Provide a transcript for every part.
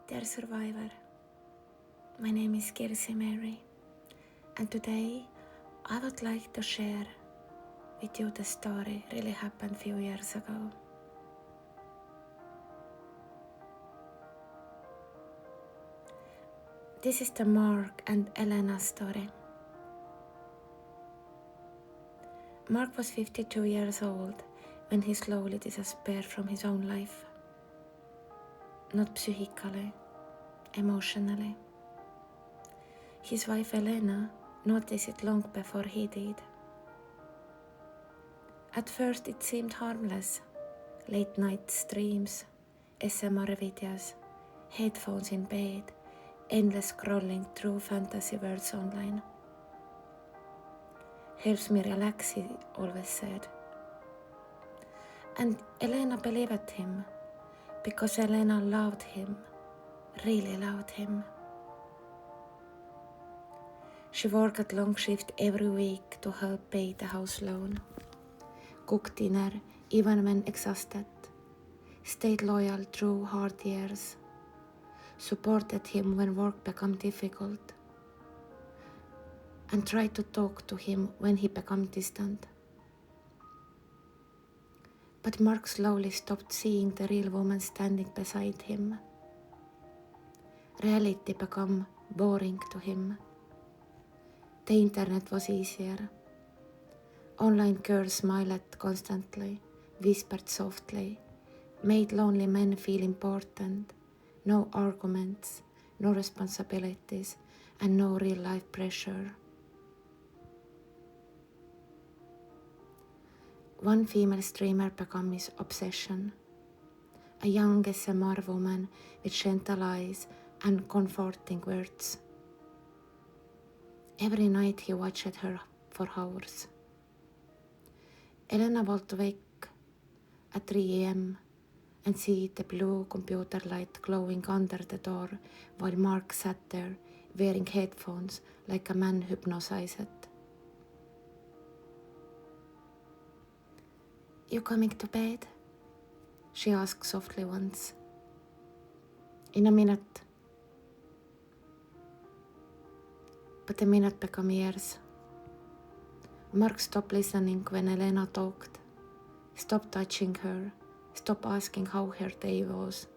Dear survivor, my name is Kirsi Mary, and today I would like to share with you the story really happened a few years ago. This is the Mark and Elena story. Mark was 52 years old when he slowly disappeared from his own life. Not psychically, emotionally. His wife Elena noticed it long before he did. At first it seemed harmless. Late night streams, SMR videos, headphones in bed, endless scrolling through fantasy worlds online. Helps me relax, he always said. And Elena believed him, because Elena loved him, really loved him. She worked long shift every week to help pay the house loan, cooked dinner even when exhausted, stayed loyal through hard years, supported him when work became difficult, and tried to talk to him when he became distant. But Mark slowly stopped seeing the real woman standing beside him. Reality became boring to him. The internet was easier. Online girls smiled constantly, whispered softly, made lonely men feel important. No arguments, no responsibilities, and no real life pressure. One female streamer became his obsession. A young SMR woman with gentle eyes and comforting words. Every night he watched her for hours. Elena would wake at 3 a.m. and see the blue computer light glowing under the door while Mark sat there wearing headphones like a man hypnotized. "You coming to bed?" she asked softly once. "In a minute." But the minute became years. Mark stopped listening when Elena talked, stopped touching her, stopped asking how her day was.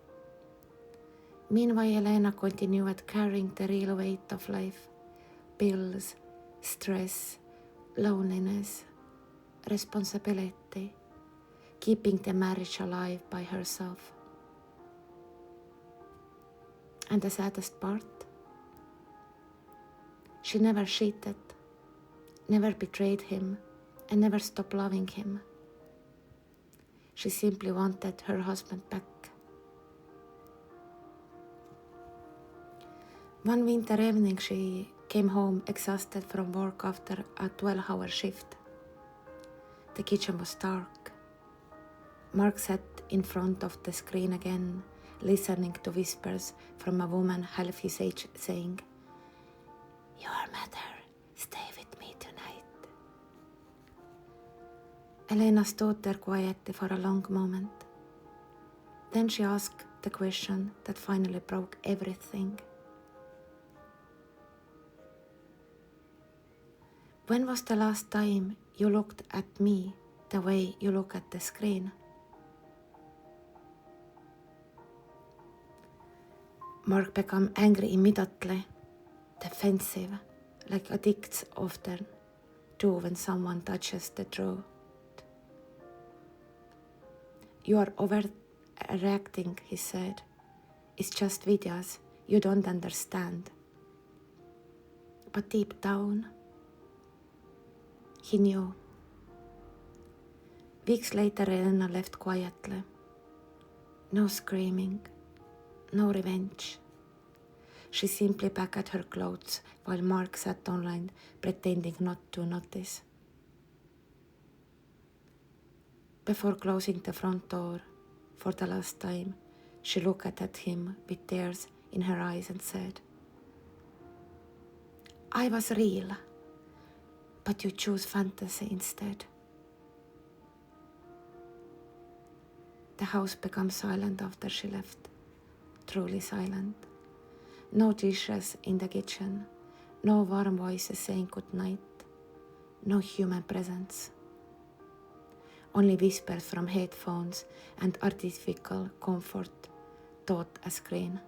Meanwhile, Elena continued carrying the real weight of life: bills, stress, loneliness, responsibility, keeping the marriage alive by herself. And the saddest part? She never cheated, never betrayed him, and never stopped loving him. She simply wanted her husband back. One winter evening, she came home exhausted from work after a 12-hour shift. The kitchen was dark. Mark sat in front of the screen again, listening to whispers from a woman half his age saying, "Your mother, stay with me tonight." Elena stood there quietly for a long moment. Then she asked the question that finally broke everything. "When was the last time you looked at me the way you look at the screen?" Mark became angry immediately, defensive, like addicts often do when someone touches the truth. "You are overreacting," he said. "It's just videos. You don't understand." But deep down, he knew. Weeks later, Elena left quietly. No screaming, no revenge. She simply packed her clothes while Mark sat online, pretending not to notice. Before closing the front door for the last time, she looked at him with tears in her eyes and said, "I was real, but you chose fantasy instead." The house became silent after she left. truly silent. No dishes in the kitchen, no warm voices saying good night, no human presence. Only whispers from headphones and artificial comfort thought a screen.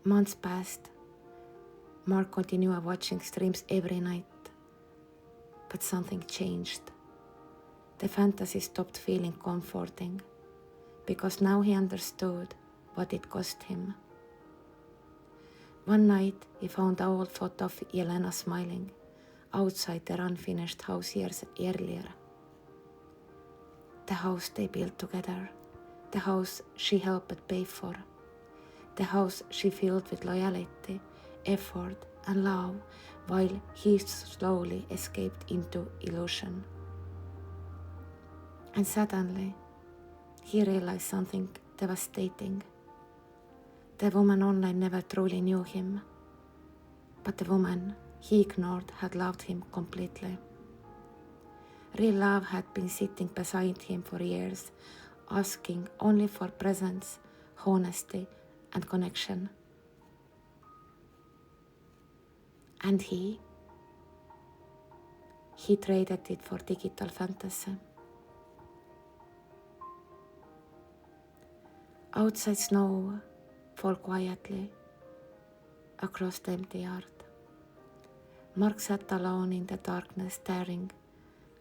Months passed. Mark continued watching streams every night, but something changed. The fantasy stopped feeling comforting, because now he understood what it cost him. One night he found an old photo of Elena smiling outside their unfinished house years earlier. The house they built together, the house she helped pay for, the house she filled with loyalty, effort and love while he slowly escaped into illusion. And suddenly he realized something devastating. The woman online never truly knew him, but the woman he ignored had loved him completely. Real love had been sitting beside him for years, asking only for presence, honesty, and connection. And he traded it for digital fantasy. Outside snow fell quietly across the empty yard. Mark sat alone in the darkness, staring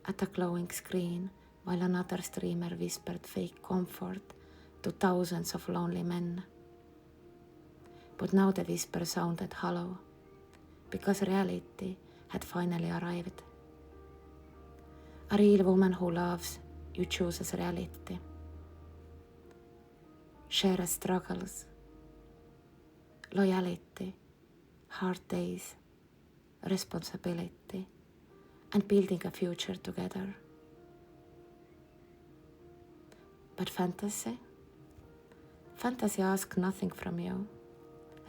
at a glowing screen while another streamer whispered fake comfort to thousands of lonely men. But now the whisper sounded hollow, because reality had finally arrived. A real woman who loves you chooses reality, shares struggles, loyalty, hard days, responsibility, and building a future together. But fantasy asks nothing from you.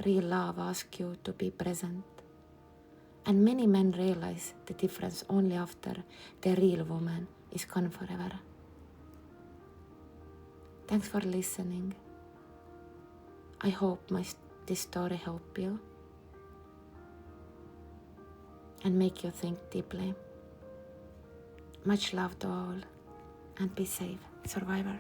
Real love asks you to be present. And many men realize the difference only after the real woman is gone forever. Thanks for listening. I hope this story helped you and make you think deeply. Much love to all, and be safe, survivor.